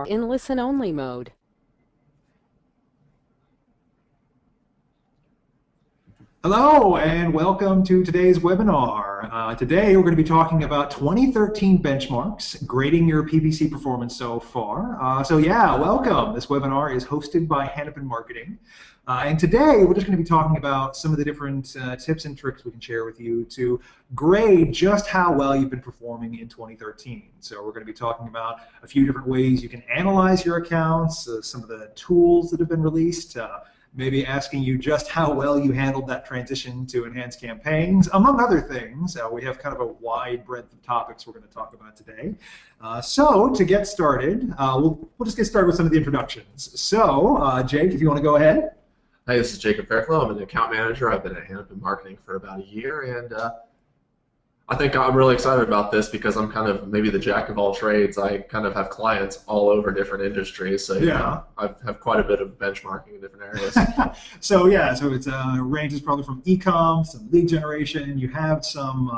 in listen-only mode. Hello and welcome to today's webinar. Today we're going to be talking about 2013 benchmarks, grading your PPC performance so far. So yeah, welcome. This webinar is hosted by Hennepin Marketing. And today we're just going to be talking about some of the different tips and tricks we can share with you to grade just how well you've been performing in 2013. So we're going to be talking about a few different ways you can analyze your accounts, some of the tools that have been released, maybe asking you just how well you handled that transition to enhanced campaigns, among other things. We have kind of a wide breadth of topics we're going to talk about today. So to get started, we'll just get started with some of the introductions. So Jake, if you want to go ahead. Hi, this is Jacob Fairclough. I'm an account manager. I've been at Hennepin Marketing for about a year, and I think I'm really excited about this because I'm kind of maybe the jack of all trades. I kind of have clients all over different industries, so yeah, I have quite a bit of benchmarking in different areas. So yeah, so it ranges probably from e-com, some lead generation. You have some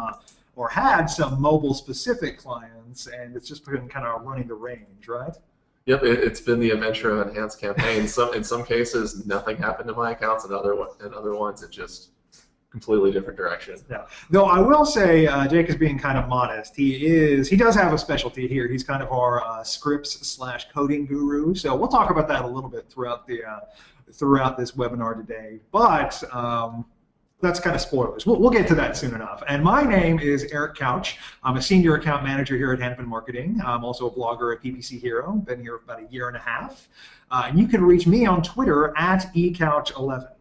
or had some mobile-specific clients, and it's just been kind of running the range, right? Yep, it's been the adventure of enhanced campaigns. In some cases, nothing happened to my accounts, and other ones, it just completely different direction. Yeah. Though I will say, Jake is being kind of modest. He does have a specialty here. He's kind of our scripts/coding guru. So we'll talk about that a little bit throughout this webinar today. But that's kind of spoilers. We'll get to that soon enough. And my name is Eric Couch. I'm a senior account manager here at Hennepin Marketing. I'm also a blogger at PPC Hero. Been here for about a year and a half. And you can reach me on Twitter at ecouch11.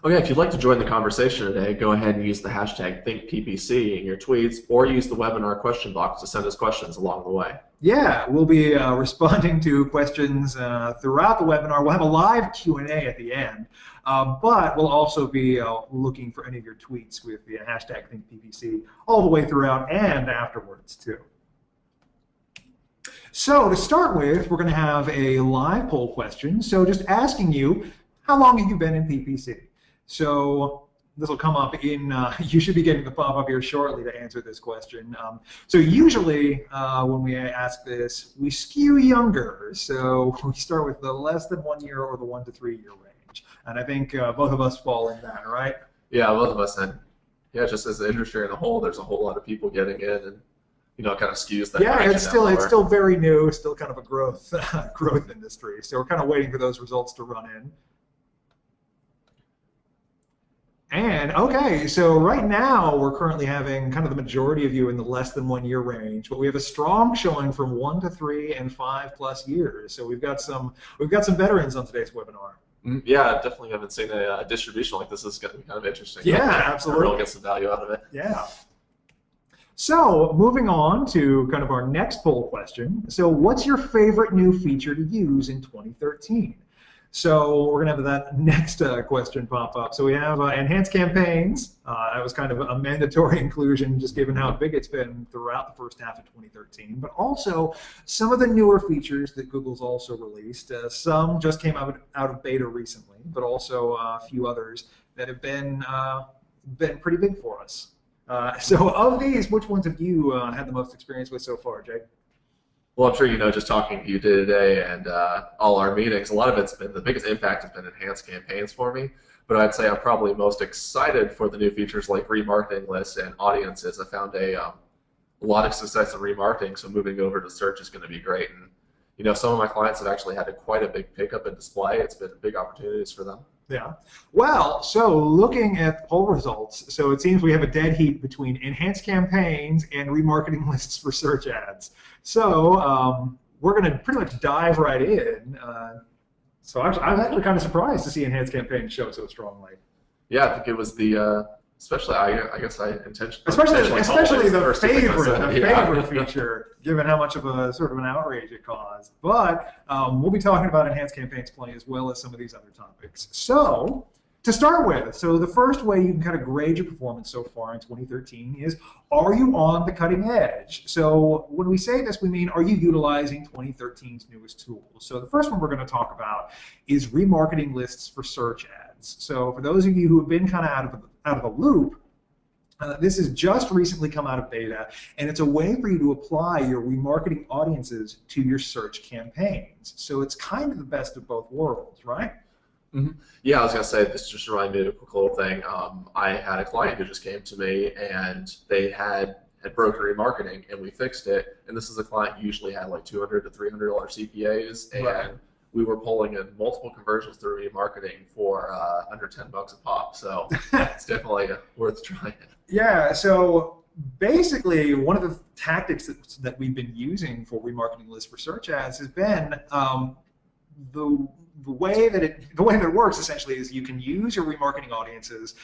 Okay, if you'd like to join the conversation today, go ahead and use the hashtag ThinkPPC in your tweets, or use the webinar question box to send us questions along the way. Yeah, we'll be responding to questions throughout the webinar. We'll have a live Q&A at the end, but we'll also be looking for any of your tweets with the hashtag ThinkPPC all the way throughout and afterwards too. So to start with, we're going to have a live poll question. So just asking you, how long have you been in PPC? So this will come up in, you should be getting the pop-up here shortly to answer this question. So usually when we ask this, we skew younger. So we start with the less than 1 year or the 1 to 3 year range. And I think both of us fall in that, right? Yeah, both of us. And yeah, just as the industry in a whole, there's a whole lot of people getting in, and kind of skews that. Yeah, it's still very new, still kind of a growth industry. So we're kind of waiting for those results to run in. And okay, so right now we're currently having kind of the majority of you in the less than 1 year range, but we have a strong showing from 1 to 3 and 5+ years. So we've got some veterans on today's webinar. Yeah, definitely haven't seen a distribution like this. This is going to be kind of interesting. Yeah, absolutely. Really get some value out of it. Yeah. So moving on to kind of our next poll question. So what's your favorite new feature to use in 2013? So we're going to have that next question pop up. So we have enhanced campaigns. That was kind of a mandatory inclusion just given how big it's been throughout the first half of 2013. But also some of the newer features that Google's also released. Some just came out of beta recently, but also a few others that have been pretty big for us. So of these, which ones have you had the most experience with so far, Jake? Well, I'm sure you know, just talking to you today and all our meetings, a lot of it's been, the biggest impact has been enhanced campaigns for me. But I'd say I'm probably most excited for the new features like remarketing lists and audiences. I found a lot of success in remarketing, so moving over to search is going to be great. And some of my clients have actually had quite a big pickup in display. It's been big opportunities for them. Yeah. Well, so looking at poll results, so it seems we have a dead heat between enhanced campaigns and remarketing lists for search ads. So we're going to pretty much dive right in. So I'm actually kind of surprised to see enhanced campaigns show so strongly. Yeah, I think it was the especially I guess I intentionally especially the favorite feature, given how much of a sort of an outrage it caused. But we'll be talking about enhanced campaigns plenty as well as some of these other topics. So to start with, so the first way you can kind of grade your performance so far in 2013 is, are you on the cutting edge? So when we say this, we mean, are you utilizing 2013's newest tools? So the first one we're going to talk about is remarketing lists for search ads. So for those of you who have been kind of out of the loop, This has just recently come out of beta, and it's a way for you to apply your remarketing audiences to your search campaigns. So it's kind of the best of both worlds, right? Yeah, I was gonna say this just reminded me of a quick little thing. I had a client who just came to me and they had broken remarketing, and we fixed it. And this is a client who usually had like $200 to $300 CPAs, and Right. we were pulling in multiple conversions through remarketing for under $10 a pop. So it's definitely worth trying. Yeah, so basically one of the tactics that we've been using for remarketing lists for search ads has been the way that it works essentially is you can use your remarketing audiences,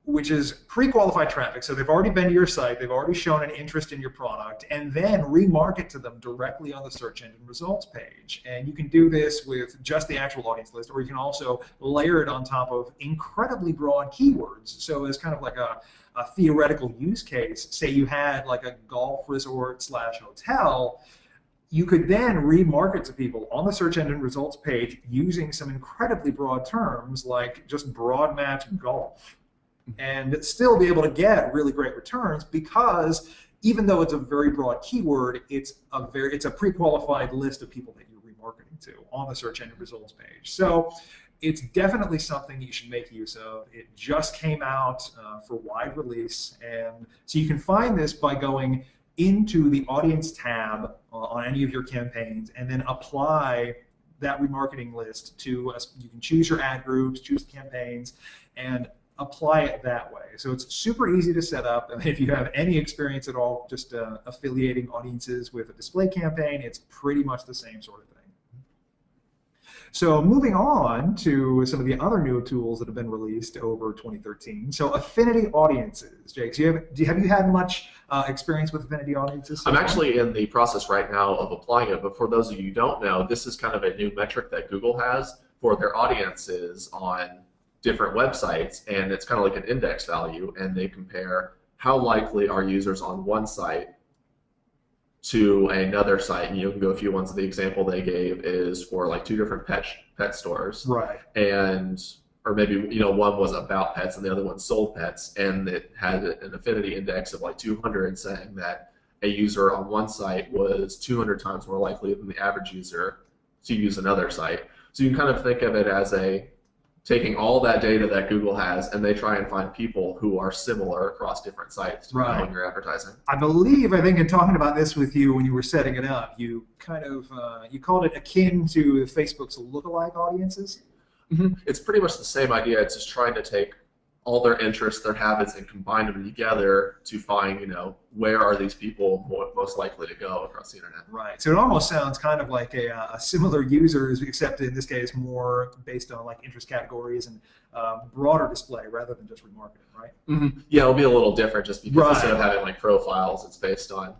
which is pre-qualified traffic. So they've already been to your site, they've already shown an interest in your product, and then remarket to them directly on the search engine results page. And you can do this with just the actual audience list, or you can also layer it on top of incredibly broad keywords. So as kind of like a theoretical use case, say you had like a golf resort / hotel, you could then remarket to people on the search engine results page using some incredibly broad terms like just broad match golf, and still be able to get really great returns, because even though it's a very broad keyword, it's a pre-qualified list of people that you're remarketing to on the search engine results page. So it's definitely something you should make use of. It just came out for wide release, and so you can find this by going into the audience tab on any of your campaigns and then apply that remarketing list to you can choose your ad groups, choose campaigns, and apply it that way. So it's super easy to set up. And if you have any experience at all just affiliating audiences with a display campaign, it's pretty much the same sort of thing. So moving on to some of the other new tools that have been released over 2013. So Affinity Audiences. Jake, have you had much experience with Affinity Audiences? I'm actually in the process right now of applying it, but for those of you who don't know, this is kind of a new metric that Google has for their audiences on different websites, and it's kind of like an index value, and they compare how likely are users on one site to another site. And you can go a few ones. The example they gave is for like 2 different pet stores, right? And or maybe one was about pets and the other one sold pets, and it had an affinity index of like 200, saying that a user on one site was 200 times more likely than the average user to use another site. So you can kind of think of it as taking all that data that Google has, and they try and find people who are similar across different sites to right. when you're advertising. I think in talking about this with you when you were setting it up, you kind of you called it akin to Facebook's lookalike audiences. It's pretty much the same idea. It's just trying to take all their interests, their habits, and combine them together to find, where are these people most likely to go across the internet. Right. So it almost sounds kind of like a similar users, except in this case more based on like interest categories and broader display rather than just remarketing, right? Yeah, it'll be a little different just because right. Instead of having like profiles, it's based on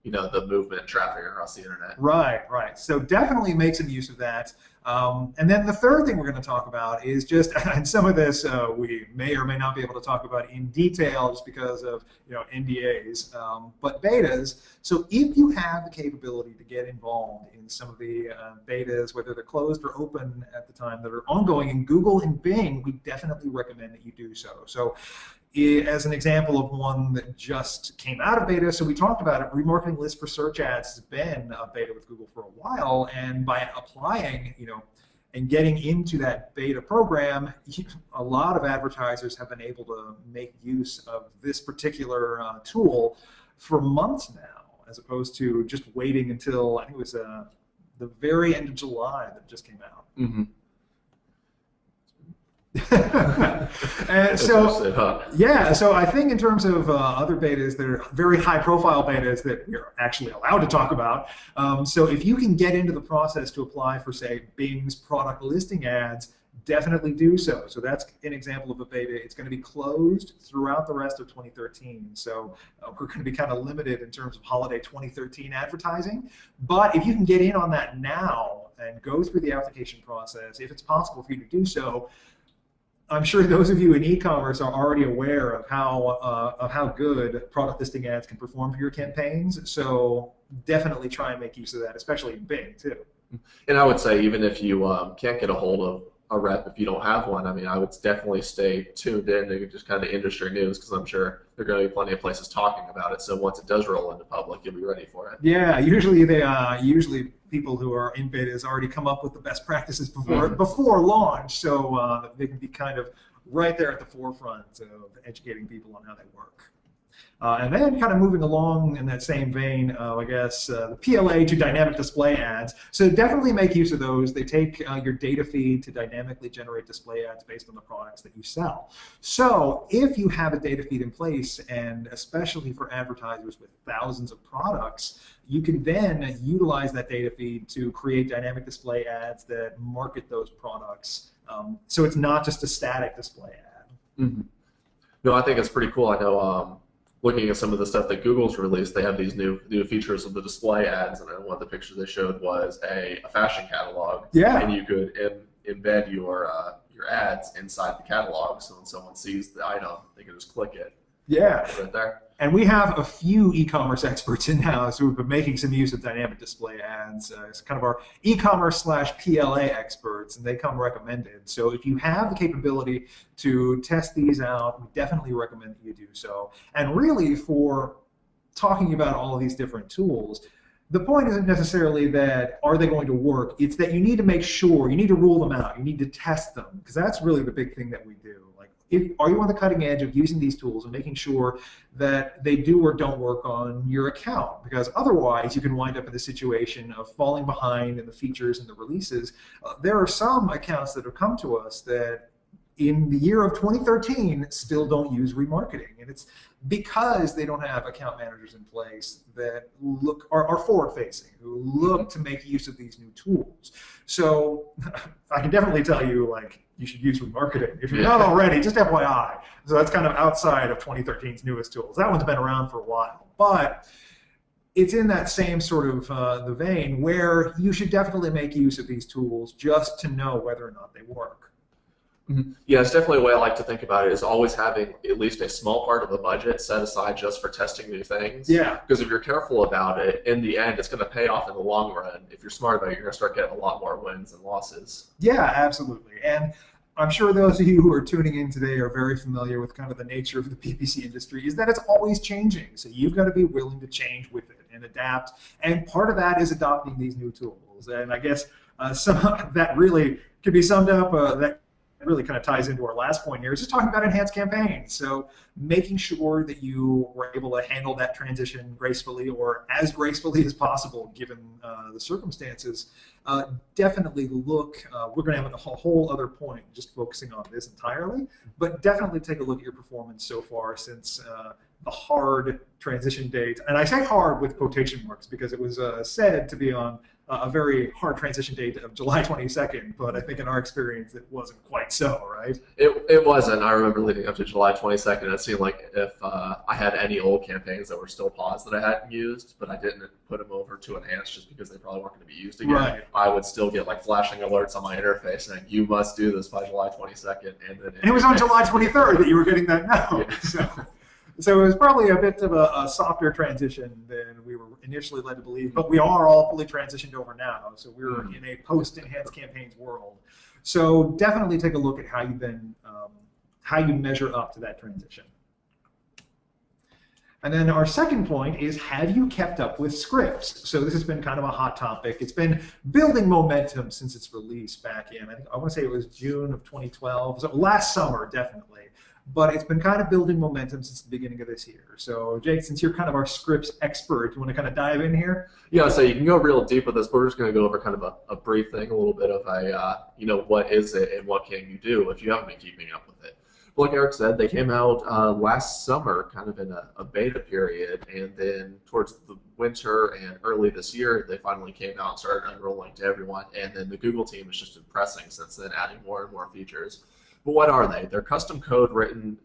the movement and traffic across the internet. Right. So definitely make some use of that. And then the third thing we're going to talk about is just, and some of this we may or may not be able to talk about in detail just because of NDAs, but betas. So if you have the capability to get involved in some of the betas, whether they're closed or open at the time, that are ongoing in Google and Bing, we definitely recommend that you do so. So as an example of one that just came out of beta, so we talked about it, remarketing lists for search ads has been a beta with Google for a while, and by applying, and getting into that beta program, a lot of advertisers have been able to make use of this particular tool for months now, as opposed to just waiting until, I think it was the very end of July that it just came out. And so I think in terms of other betas that are very high-profile betas that we're actually allowed to talk about, so if you can get into the process to apply for, say, Bing's product listing ads, definitely do so. So that's an example of a beta. It's going to be closed throughout the rest of 2013. So we're going to be kind of limited in terms of holiday 2013 advertising. But if you can get in on that now and go through the application process, if it's possible for you to do so, I'm sure those of you in e-commerce are already aware of how good product listing ads can perform for your campaigns. So definitely try and make use of that, especially in Bing too. And I would say even if you can't get a hold of a rep if you don't have one. I mean, I would definitely stay tuned in to just kind of industry news because I'm sure there are going to be plenty of places talking about it. So once it does roll into public, you'll be ready for it. Yeah, usually people who are in betas already come up with the best practices before launch, so they can be kind of right there at the forefront of educating people on how they work. And then kind of moving along in that same vein, I guess, the PLA to dynamic display ads. So definitely make use of those. They take your data feed to dynamically generate display ads based on the products that you sell. So if you have a data feed in place, and especially for advertisers with thousands of products, you can then utilize that data feed to create dynamic display ads that market those products. So it's not just a static display ad. Mm-hmm. No, I think it's pretty cool. I know looking at some of the stuff that Google's released, they have these new features of the display ads, and one of the pictures they showed was a fashion catalog. Yeah. And you could embed your ads inside the catalog, so when someone sees the item, they can just click it. Yeah. Right there. And we have a few e-commerce experts in-house who have been making some use of dynamic display ads. It's kind of our e-commerce / PLA experts, and they come recommended. So if you have the capability to test these out, we definitely recommend that you do so. And really, for talking about all of these different tools, the point isn't necessarily that are they going to work. It's that you need to make sure, you need to rule them out. You need to test them, because that's really the big thing that we do. Are you on the cutting edge of using these tools and making sure that they do or don't work on your account? Because otherwise, you can wind up in the situation of falling behind in the features and the releases. There are some accounts that have come to us that in the year of 2013 still don't use remarketing, and it's because they don't have account managers in place that are forward-facing, who look to make use of these new tools. So I can definitely tell you, like, you should use remarketing if you're not already, just FYI. So that's kind of outside of 2013's newest tools. That one's been around for a while, but it's in that same sort of the vein where you should definitely make use of these tools just to know whether or not they work. Mm-hmm. Yeah, it's definitely a way I like to think about it, is always having at least a small part of the budget set aside just for testing new things. Yeah. Because if you're careful about it, in the end, it's going to pay off in the long run. If you're smart about it, you're going to start getting a lot more wins and losses. Yeah, absolutely. And I'm sure those of you who are tuning in today are very familiar with kind of the nature of the PPC industry, is that it's always changing. So you've got to be willing to change with it and adapt. And part of that is adopting these new tools. And I guess some that really could be summed up, that really kind of ties into our last point here, is just talking about enhanced campaigns. So making sure that you were able to handle that transition gracefully, or as gracefully as possible given the circumstances. Definitely look, we're going to have a whole other point just focusing on this entirely, but definitely take a look at your performance so far since the hard transition date. And I say hard with quotation marks because it was said to be on a very hard transition date of July 22nd, but I think in our experience it wasn't quite so, right? It wasn't. I remember leading up to July 22nd, it seemed like if I had any old campaigns that were still paused that I hadn't used, but I didn't put them over to enhanced just because they probably weren't going to be used again, right, I would still get like flashing alerts on my interface saying, you must do this by July 22nd. And then it was on July 23rd that you were getting that note. Yeah. So it was probably a bit of a softer transition than we were initially led to believe, but we are all fully transitioned over now. So we're in a post-enhanced campaigns world. So definitely take a look at how you then how you measure up to that transition. And then our second point is, have you kept up with scripts? So this has been kind of a hot topic. It's been building momentum since its release back in, I want to say it was June of 2012, so last summer definitely. But it's been kind of building momentum since the beginning of this year. So Jake, since you're kind of our scripts expert, you want to kind of dive in here? Yeah, so you can go real deep with this, but we're just going to go over kind of a brief thing, a little bit of a, what is it and what can you do if you haven't been keeping up with it. But like Eric said, they came out last summer, kind of in a beta period, and then towards the winter and early this year, they finally came out and started unrolling to everyone. And then the Google team is just impressing since then, adding more and more features. But what are they? They're custom code written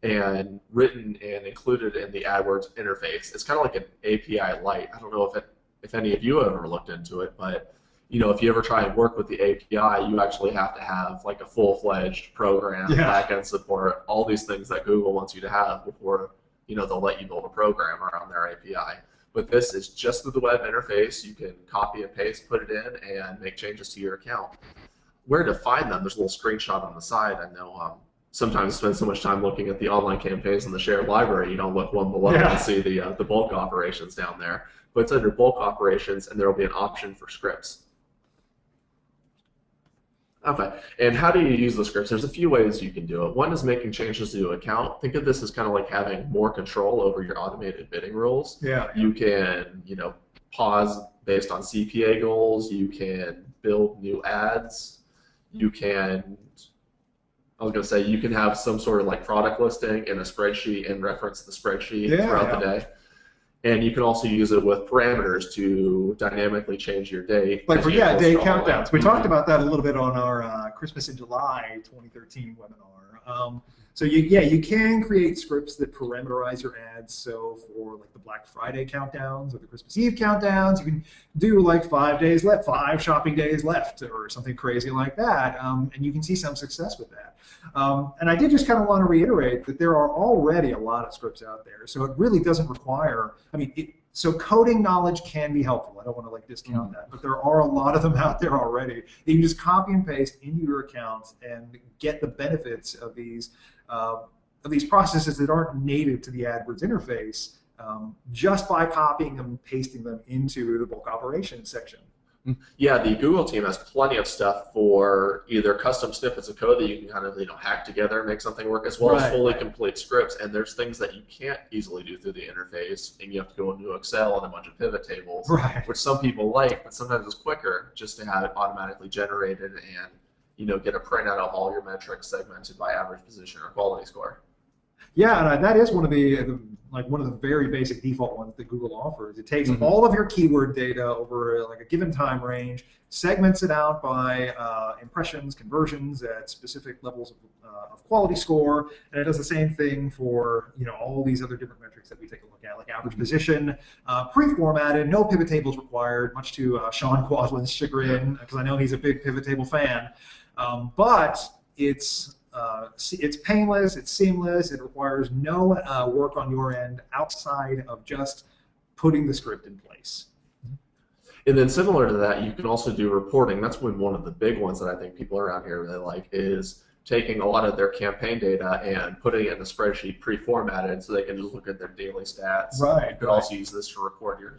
and included in the AdWords interface. It's kind of like an API Lite. I don't know if any of you have ever looked into it, but if you ever try and work with the API, you actually have to have like a full-fledged program, backend support, all these things that Google wants you to have before they'll let you build a program around their API. But this is just through the web interface. You can copy and paste, put it in, and make changes to your account. where to find them, there's a little screenshot on the side. I know sometimes spend so much time looking at the online campaigns in the shared library, you don't look one below and see the bulk operations down there. But it's under bulk operations, and there will be an option for scripts. Okay, and how do you use the scripts? There's a few ways you can do it. One is making changes to your account. Think of this as kind of like having more control over your automated bidding rules. You can, pause based on CPA goals. You can build new ads. You can, you can have some sort of like product listing in a spreadsheet and reference the spreadsheet throughout the day. And you can also use it with parameters to dynamically change your date. Like for day countdowns. We talked about that a little bit on our Christmas in July 2013 webinar. So you can create scripts that parameterize your ads. So for like the Black Friday countdowns or the Christmas Eve countdowns, you can do like 5 days left, 5 shopping days left, or something crazy like that. And you can see some success with that. And I did just kind of want to reiterate that there are already a lot of scripts out there. So it really doesn't require, so coding knowledge can be helpful. I don't want to like discount that, but there are a lot of them out there already. You can just copy and paste into your accounts and get the benefits of these processes that aren't native to the AdWords interface just by copying them and pasting them into the bulk operations section. Yeah, the Google team has plenty of stuff for either custom snippets of code that you can kind of hack together and make something work, as well as fully complete scripts. And there's things that you can't easily do through the interface, and you have to go into Excel and a bunch of pivot tables, which some people like, but sometimes it's quicker just to have it automatically generated and get a printout of all your metrics segmented by average position or quality score. Yeah, and that is one of the very basic default ones that Google offers. It takes all of your keyword data over like a given time range, segments it out by impressions, conversions at specific levels of quality score, and it does the same thing for all these other different metrics that we take a look at, like average position, pre-formatted, no pivot tables required, much to Sean Quadlin's chagrin, because I know he's a big pivot table fan. But it's painless, it's seamless, it requires no work on your end outside of just putting the script in place. And then similar to that, you can also do reporting. That's one of the big ones that I think people around here really like is taking a lot of their campaign data and putting it in a spreadsheet pre-formatted so they can just look at their daily stats. You could also use this to record your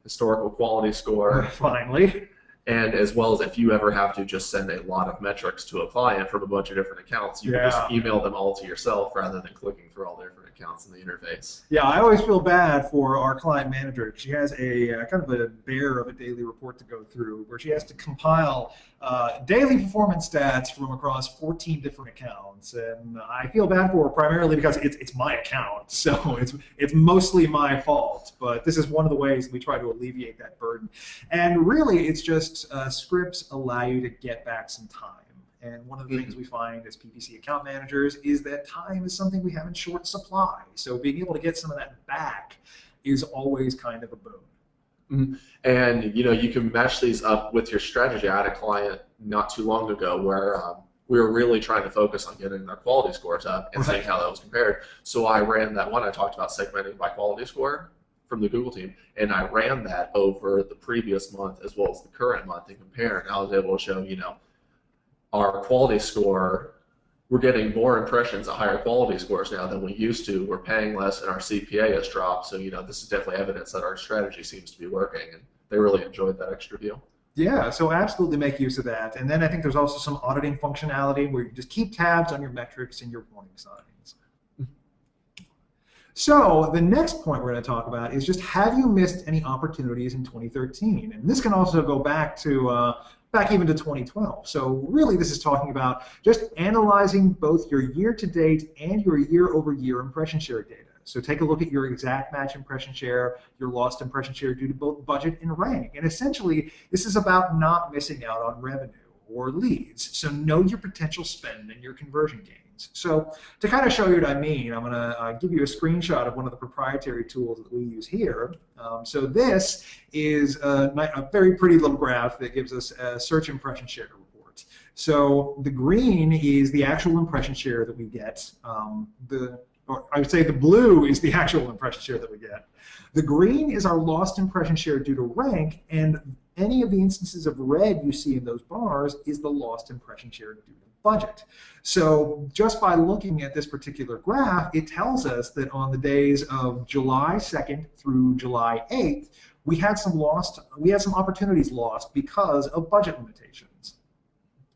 historical quality score. Finally. And as well as if you ever have to just send a lot of metrics to a client from a bunch of different accounts, you can just email them all to yourself rather than clicking through all the different accounts in the interface. Yeah, I always feel bad for our client manager. She has a kind of a bear of a daily report to go through where she has to compile daily performance stats from across 14 different accounts. And I feel bad for her primarily because it's my account, so it's mostly my fault. But this is one of the ways we try to alleviate that burden. And really, it's just scripts allow you to get back some time. And one of the things we find as PPC account managers is that time is something we have in short supply. So being able to get some of that back is always kind of a boon. And you can match these up with your strategy. I had a client not too long ago where we were really trying to focus on getting their quality scores up and seeing how that was compared. So I ran that one I talked about, segmenting by quality score from the Google team, and I ran that over the previous month as well as the current month and compare. And I was able to show, our quality score, we're getting more impressions at higher quality scores now than we used to. We're paying less and our CPA has dropped. So, this is definitely evidence that our strategy seems to be working, and they really enjoyed that extra view. Yeah, so absolutely make use of that. And then I think there's also some auditing functionality where you just keep tabs on your metrics and your warning signs. So the next point we're going to talk about is just, have you missed any opportunities in 2013? And this can also go back to back even to 2012. So really this is talking about just analyzing both your year-to-date and your year-over-year impression share data. So take a look at your exact match impression share, your lost impression share due to both budget and rank. And essentially, this is about not missing out on revenue or leads. So know your potential spend and your conversion gains. So to kind of show you what I mean, I'm going to give you a screenshot of one of the proprietary tools that we use here. So this is a very pretty little graph that gives us a search impression share report. So the green is the actual impression share that we get. Or I would say the blue is the actual impression share that we get. The green is our lost impression share due to rank, and any of the instances of red you see in those bars is the lost impression share due to budget. So just by looking at this particular graph, it tells us that on the days of July 2nd through July 8th, we had some opportunities lost because of budget limitations.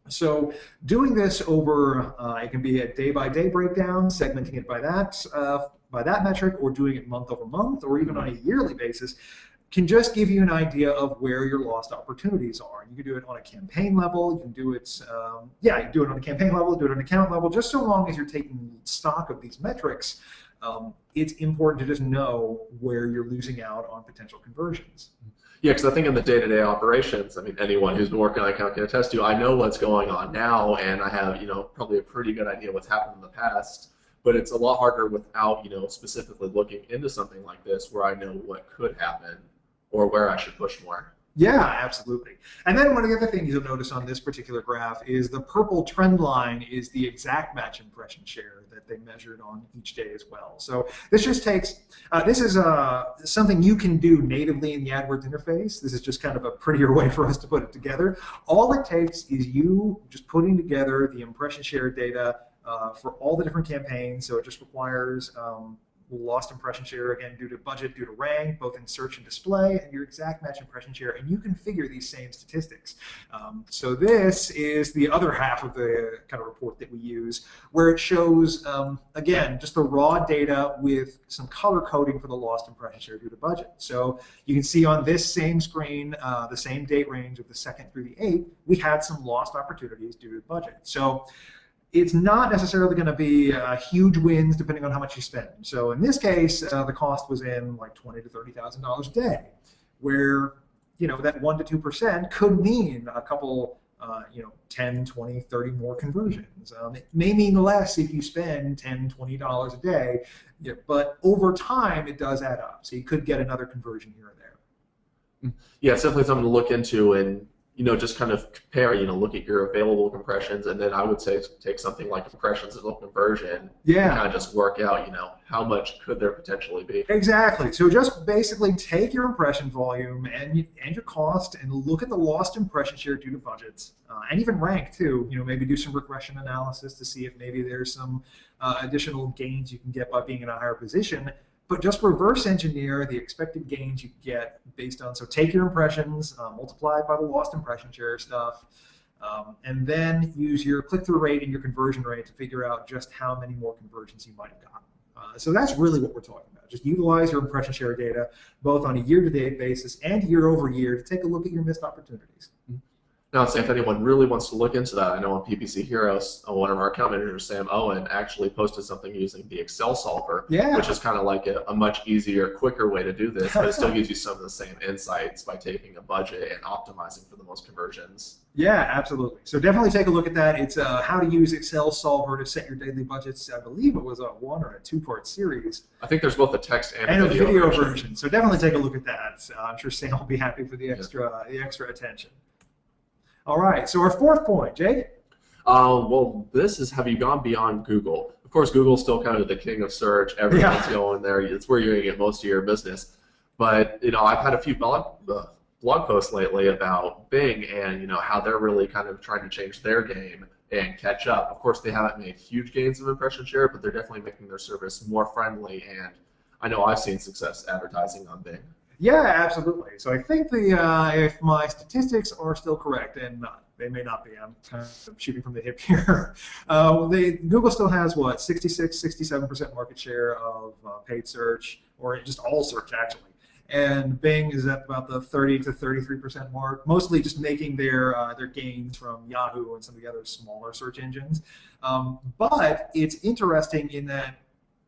So doing this over, it can be a day-by-day breakdown, segmenting it by that metric, or doing it month over month, or even on a yearly basis, can just give you an idea of where your lost opportunities are. You can do it on a campaign level. You can do it, you can do it on a campaign level, do it on an account level. Just so long as you're taking stock of these metrics, it's important to just know where you're losing out on potential conversions. Yeah, because I think in the day-to-day operations, I mean, anyone who's been working on account can attest to, I know what's going on now, and I have, probably a pretty good idea what's happened in the past. But it's a lot harder without, specifically looking into something like this, where I know what could happen or where I should push more. Yeah, absolutely. And then one of the other things you'll notice on this particular graph is the purple trend line is the exact match impression share that they measured on each day as well. So this just takes, this is something you can do natively in the AdWords interface. This is just kind of a prettier way for us to put it together. All it takes is you just putting together the impression share data for all the different campaigns. So it just requires lost impression share, again, due to budget, due to rank, both in search and display, and your exact match impression share, and you can figure these same statistics. So this is the other half of the kind of report that we use, where it shows, again, just the raw data with some color coding for the lost impression share due to budget. So you can see on this same screen, the same date range of the 2nd through the 8th, we had some lost opportunities due to budget. So it's not necessarily going to be huge wins depending on how much you spend. So in this case, the cost was in like $20,000 to $30,000 a day, where that 1% to 2% could mean a couple, 10, 20, 30 more conversions. It may mean less if you spend $10, $20 a day, but over time it does add up. So you could get another conversion here or there. Yeah, it's definitely something to look into and just kind of compare, look at your available compressions, and then I would say take something like impressions as a conversion, and kind of just work out, how much could there potentially be. Exactly. So just basically take your impression volume and your cost and look at the lost impression share due to budgets, and even rank too. Maybe do some regression analysis to see if maybe there's some additional gains you can get by being in a higher position. But just reverse engineer the expected gains you get based on, so take your impressions, multiply it by the lost impression share stuff, and then use your click-through rate and your conversion rate to figure out just how many more conversions you might have gotten. So that's really what we're talking about. Just utilize your impression share data, both on a year-to-date basis and year-over-year, to take a look at your missed opportunities. Now, say if anyone really wants to look into that, I know on PPC Heroes, one of our account managers, Sam Owen, actually posted something using the Excel solver, which is kind of like a much easier, quicker way to do this, but it still gives you some of the same insights by taking a budget and optimizing for the most conversions. Yeah, absolutely. So definitely take a look at that. It's how to use Excel solver to set your daily budgets. I believe it was a 1- or a 2-part series. I think there's both a text and a video version. So definitely take a look at that. I'm sure Sam will be happy for the extra attention. All right, so our fourth point, Jake? Well, this is, have you gone beyond Google? Of course, Google's still kind of the king of search. Everyone's going there. It's where you're going to get most of your business. But, I've had a few blog posts lately about Bing and, how they're really kind of trying to change their game and catch up. Of course, they haven't made huge gains of impression share, but they're definitely making their service more friendly. And I know I've seen success advertising on Bing. Yeah, absolutely. So I think if my statistics are still correct, and they may not be, I'm kind of shooting from the hip here. Google still has, 66, 67% market share of paid search, or just all search, actually. And Bing is at about the 30 to 33% mark, mostly just making their gains from Yahoo and some of the other smaller search engines. But it's interesting in that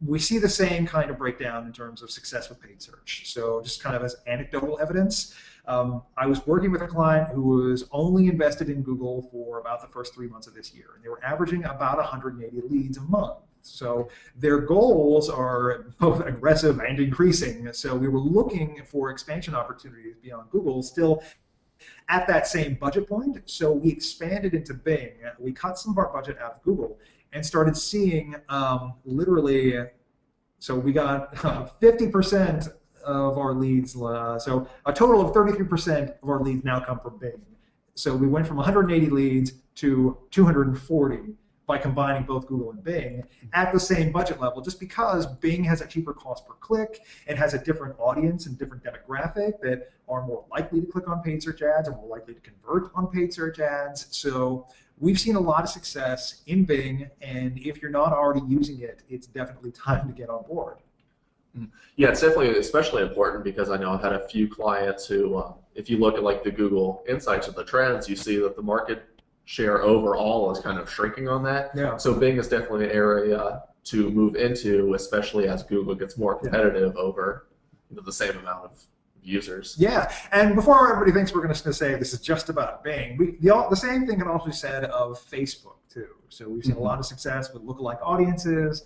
we see the same kind of breakdown in terms of success with paid search. So just kind of as anecdotal evidence, I was working with a client who was only invested in Google for about the first 3 months of this year, and they were averaging about 180 leads a month. So their goals are both aggressive and increasing. So we were looking for expansion opportunities beyond Google, still at that same budget point. So we expanded into Bing. We cut some of our budget out of Google and started seeing literally, so we got 50% of our leads, so a total of 33% of our leads now come from Bing. So we went from 180 leads to 240 by combining both Google and Bing at the same budget level, just because Bing has a cheaper cost per click and has a different audience and different demographic that are more likely to click on paid search ads and more likely to convert on paid search ads. So we've seen a lot of success in Bing, and if you're not already using it, it's definitely time to get on board. Yeah, it's definitely especially important because I know I've had a few clients who, if you look at like the Google Insights or the trends, you see that the market share overall is kind of shrinking on that. Yeah. So Bing is definitely an area to move into, especially as Google gets more competitive over the same amount of users. Yeah, and before everybody thinks we're going to say this is just about Bing, the same thing can also be said of Facebook too. So we've seen a lot of success with lookalike audiences.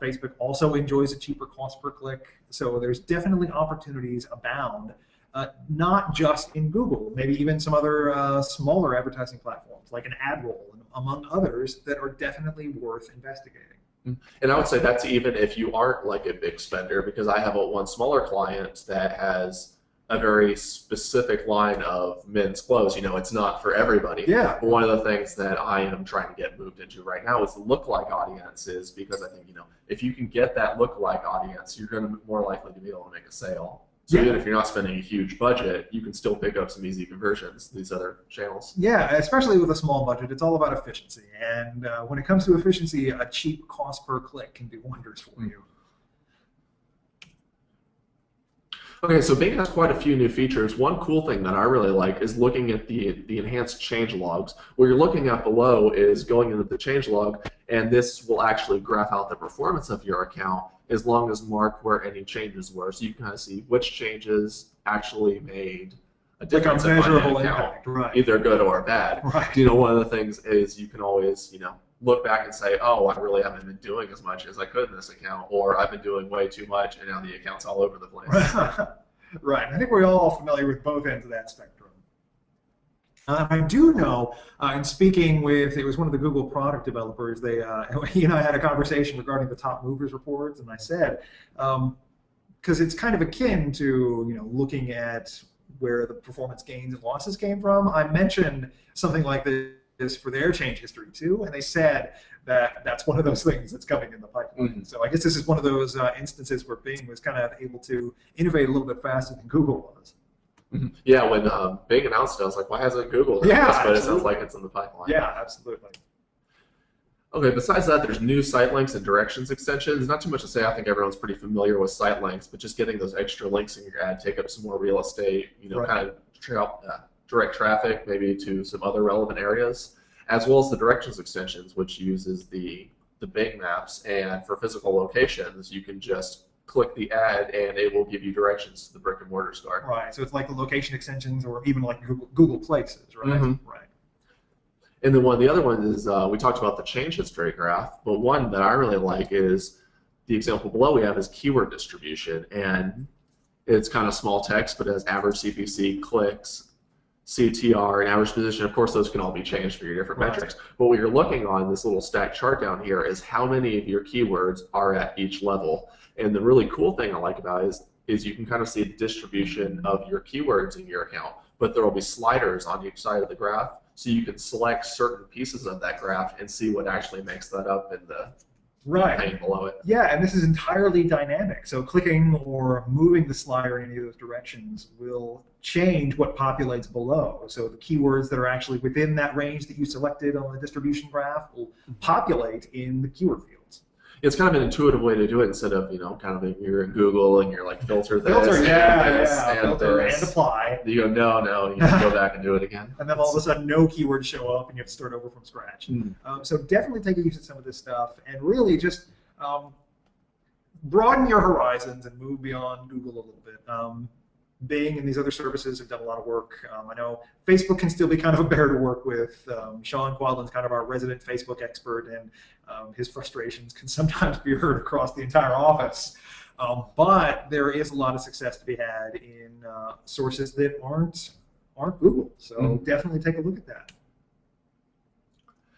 Facebook also enjoys a cheaper cost per click. So there's definitely opportunities abound, not just in Google, maybe even some other smaller advertising platforms like an AdRoll, among others, that are definitely worth investigating. And I would say that's even if you aren't like a big spender, because I have one smaller client that has a very specific line of men's clothes. You know, it's not for everybody. Yeah. But one of the things that I am trying to get moved into right now is the lookalike audiences, because I think, if you can get that lookalike audience, you're going to be more likely to be able to make a sale. So even if you're not spending a huge budget, you can still pick up some easy conversions to these other channels. Yeah, especially with a small budget, it's all about efficiency. And when it comes to efficiency, a cheap cost per click can do wonders for you. Okay, so Bing has quite a few new features. One cool thing that I really like is looking at the enhanced changelogs. What you're looking at below is going into the changelog, and this will actually graph out the performance of your account as long as mark where any changes were. So you can kind of see which changes actually made a difference in my account, right. either good or bad. Right. One of the things is you can always, look back and say, oh, I really haven't been doing as much as I could in this account, or I've been doing way too much, and now the account's all over the place. Right. I think we're all familiar with both ends of that spectrum. I do know, in speaking with, it was one of the Google product developers, they, he and I had a conversation regarding the top movers reports, and I said, because it's kind of akin to, looking at where the performance gains and losses came from, I mentioned something like this for their change history too, and they said that that's one of those things that's coming in the pipeline. So I guess this is one of those instances where Bing was kind of able to innovate a little bit faster than Google was. Yeah, when Bing announced it, I was like, why hasn't Google done this? But it sounds like it's in the pipeline. Yeah, absolutely. Okay, besides that, there's new site links and directions extensions. Not too much to say. I think everyone's pretty familiar with site links, but just getting those extra links in your ad take up some more real estate, kind of direct traffic maybe to some other relevant areas, as well as the directions extensions, which uses the Bing maps. And for physical locations, you can just click the ad and it will give you directions to the brick and mortar store. Right, so it's like the location extensions or even like Google Places, right? Right. And then the other one is, we talked about the change history graph, but one that I really like is the example below we have is keyword distribution. And it's kind of small text, but it has average CPC, clicks, CTR, and average position. Of course, those can all be changed for your different metrics. But what you're looking on this little stacked chart down here is how many of your keywords are at each level. And the really cool thing I like about it is you can kind of see the distribution of your keywords in your account, but there will be sliders on each side of the graph, so you can select certain pieces of that graph and see what actually makes that up in the pane below it. Yeah, and this is entirely dynamic. So clicking or moving the slider in any of those directions will change what populates below. So the keywords that are actually within that range that you selected on the distribution graph will populate in the keyword fields. It's kind of an intuitive way to do it instead of, kind of if you're in Google and you're like filter this, filter and apply. You go, no, you can go back and do it again. And then all of a sudden no keywords show up and you have to start over from scratch. So definitely take a use of some of this stuff and really just broaden your horizons and move beyond Google a little bit. Bing and these other services have done a lot of work. I know Facebook can still be kind of a bear to work with. Sean Quadlin's kind of our resident Facebook expert, and his frustrations can sometimes be heard across the entire office. But there is a lot of success to be had in sources that aren't Google. So definitely take a look at that.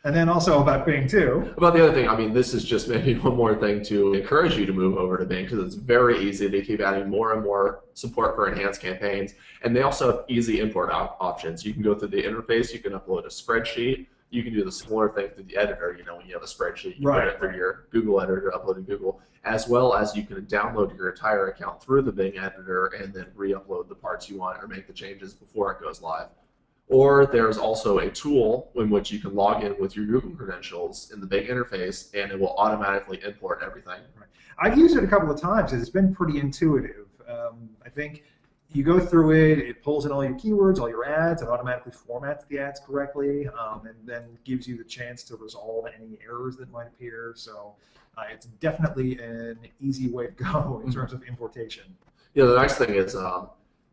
And then also about Bing too. About the other thing, I mean, this is just maybe one more thing to encourage you to move over to Bing because it's very easy. They keep adding more and more support for enhanced campaigns, and they also have easy import options. You can go through the interface, you can upload a spreadsheet, you can do the similar thing through the editor. You know, when you have a spreadsheet, you put it through your Google editor, upload in Google, as well as you can download your entire account through the Bing editor and then re-upload the parts you want or make the changes before it goes live. Or there's also a tool in which you can log in with your Google credentials in the Bing interface, and it will automatically import everything. Right. I've used it a couple of times. It's been pretty intuitive. I think you go through it, it pulls in all your keywords, all your ads, it automatically formats the ads correctly, and then gives you the chance to resolve any errors that might appear. So it's definitely an easy way to go in terms of importation. Yeah, the nice thing is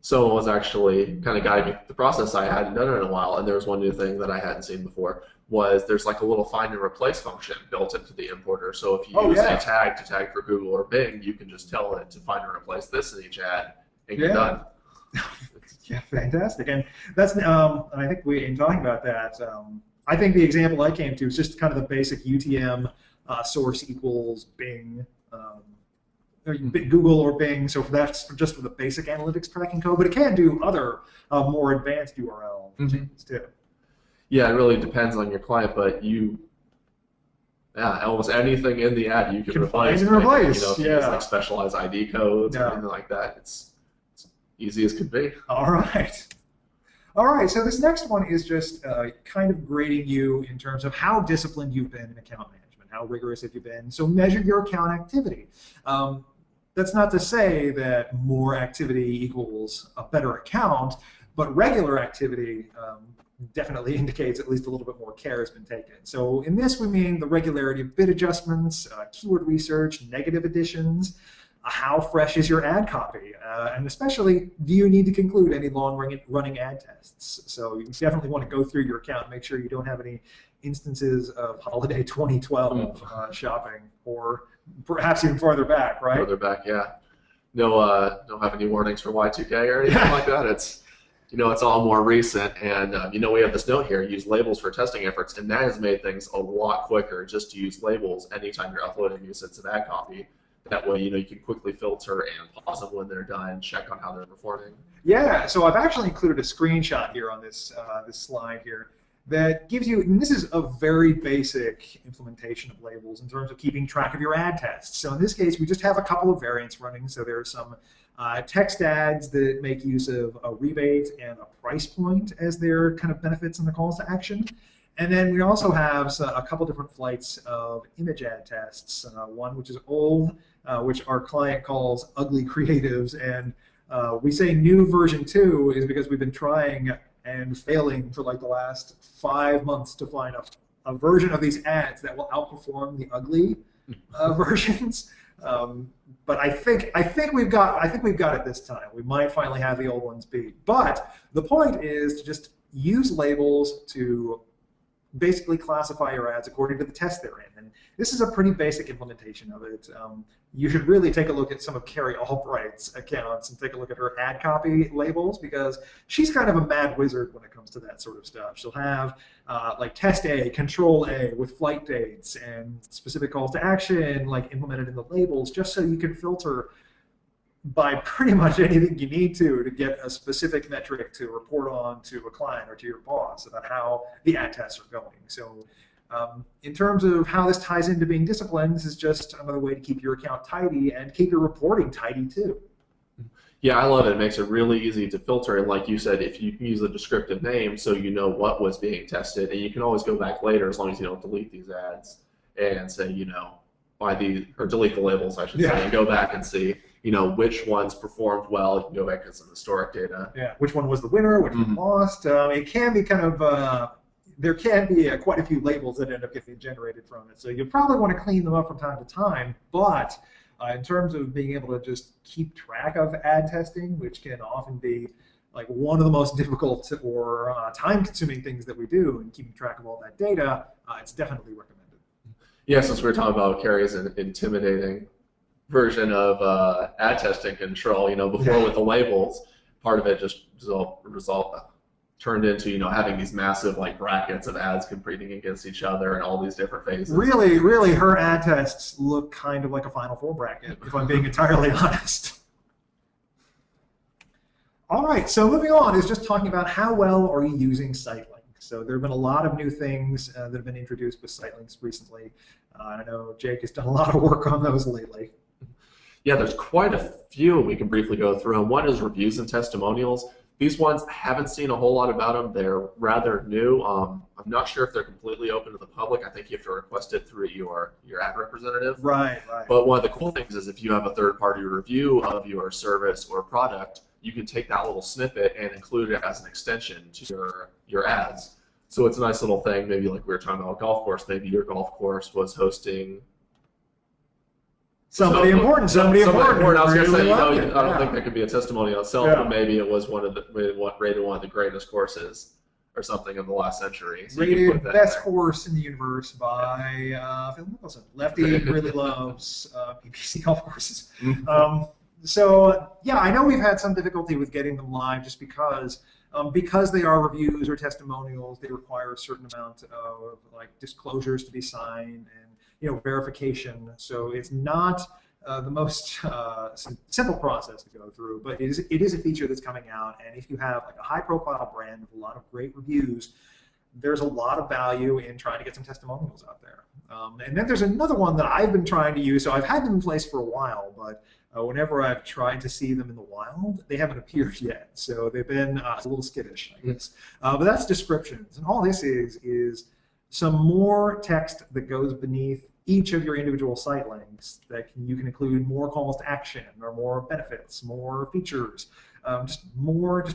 someone was actually kind of guiding me through the process. I hadn't done it in a while, and there was one new thing that I hadn't seen before was there's like a little find and replace function built into the importer. So if you use a tag to tag for Google or Bing, you can just tell it to find and replace this in each ad, and you're done. Yeah, fantastic. And that's and I think in talking about that, I think the example I came to is just kind of the basic UTM source equals Bing. Google or Bing, so that's just for the basic analytics tracking code, but it can do other more advanced URL changes too. Yeah, it really depends on your client, but almost anything in the ad you can replace. You know, if you use like specialized ID codes or anything like that, it's easy as could be. All right. All right, so this next one is just kind of grading you in terms of how disciplined you've been in account management, how rigorous have you been. So measure your account activity. That's not to say that more activity equals a better account, but regular activity definitely indicates at least a little bit more care has been taken. So in this, we mean the regularity of bid adjustments, keyword research, negative additions, how fresh is your ad copy, and especially, do you need to conclude any long-running ad tests? So you definitely want to go through your account and make sure you don't have any instances of holiday 2012 shopping, or perhaps even farther back, right? Further back, yeah. No, don't have any warnings for Y2K or anything like that. It's all more recent, and we have this note here: use labels for testing efforts, and that has made things a lot quicker just to use labels anytime you're uploading new sets of ad copy. That way, you can quickly filter and pause them when they're done, check on how they're performing. Yeah, so I've actually included a screenshot here on this this slide here that gives you, and this is a very basic implementation of labels in terms of keeping track of your ad tests. So in this case, we just have a couple of variants running. So there are some text ads that make use of a rebate and a price point as their kind of benefits and the calls to action. And then we also have a couple different flights of image ad tests. One which is old, which our client calls ugly creatives, and we say new version 2 is because we've been trying and failing for like the last 5 months to find a version of these ads that will outperform the ugly versions. But I think we've got it this time. We might finally have the old ones beat. But the point is to just use labels to basically classify your ads according to the test they're in. And this is a pretty basic implementation of it. You should really take a look at some of Carrie Albright's accounts and take a look at her ad copy labels, because she's kind of a mad wizard when it comes to that sort of stuff. She'll have like test A, control A with flight dates and specific calls to action like implemented in the labels, just so you can filter by pretty much anything you need to get a specific metric to report on to a client or to your boss about how the ad tests are going. So in terms of how this ties into being disciplined, this is just another way to keep your account tidy and keep your reporting tidy too. Yeah, I love it. It makes it really easy to filter. And like you said, if you can use a descriptive name so you know what was being tested, and you can always go back later as long as you don't delete these ads and say, or delete the labels, I should say, and go back and see, which ones performed well. You can go back to some historic data. Yeah, which one was the winner, which one lost. It can be kind of, there can be quite a few labels that end up getting generated from it. So you probably want to clean them up from time to time, but in terms of being able to just keep track of ad testing, which can often be like one of the most difficult or time-consuming things that we do, and keeping track of all that data, it's definitely recommended. Yeah, since we were talking about Carrie's intimidating version of ad testing control, before with the labels, part of it just turned into, having these massive like brackets of ads competing against each other and all these different phases. Really, her ad tests look kind of like a Final Four bracket, if I'm being entirely honest. All right, so moving on is just talking about how well are you using Sitelink. So there have been a lot of new things that have been introduced with Sitelinks recently. I know Jake has done a lot of work on those lately. Yeah, there's quite a few we can briefly go through. And one is reviews and testimonials. These ones, I haven't seen a whole lot about them. They're rather new. I'm not sure if they're completely open to the public. I think you have to request it through your ad representative. Right. But one of the cool things is if you have a third-party review of your service or product, you can take that little snippet and include it as an extension to your ads. So it's a nice little thing. Maybe like we were talking about a golf course. Maybe your golf course was hosting somebody important. I was going to say, I don't think that could be a testimony on itself, but maybe it was rated one of the greatest courses or something of the last century. So rated best course in the universe by Phil Mickelson. Lefty really loves PPC golf courses. So yeah, I know we've had some difficulty with getting them live just because they are reviews or testimonials. They require a certain amount of like disclosures to be signed and verification. So it's not the most simple process to go through, but it is a feature that's coming out. And if you have like a high-profile brand with a lot of great reviews, there's a lot of value in trying to get some testimonials out there. And then there's another one that I've been trying to use. So I've had them in place for a while, but whenever I've tried to see them in the wild, they haven't appeared yet. So they've been a little skittish, I guess. But that's descriptions. And all this is some more text that goes beneath each of your individual site links that you can include more calls to action or more benefits, more features, just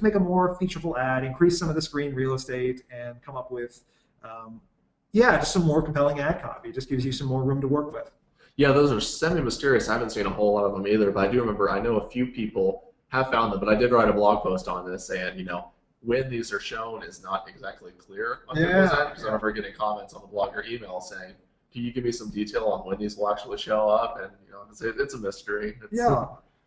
make a more featureful ad, increase some of the screen real estate, and come up with, just some more compelling ad copy. It just gives you some more room to work with. Yeah, those are semi-mysterious. I haven't seen a whole lot of them either, but I do remember I know a few people have found them, but I did write a blog post on this saying, when these are shown is not exactly clear. Because I remember getting comments on the blog or email saying, can you give me some detail on when these will actually show up? And it's a mystery.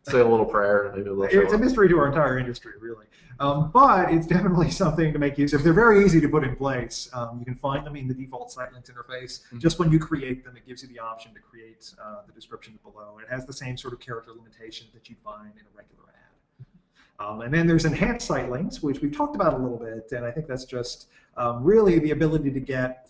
Say a little prayer and maybe they'll show up. It's a mystery to our entire industry, really. But it's definitely something to make use of. They're very easy to put in place. You can find them in the default Sitelinks interface. Just when you create them, it gives you the option to create the description below. It has the same sort of character limitations that you'd find in a regular ad. And then there's enhanced Sitelinks, which we've talked about a little bit, and I think that's just really the ability to get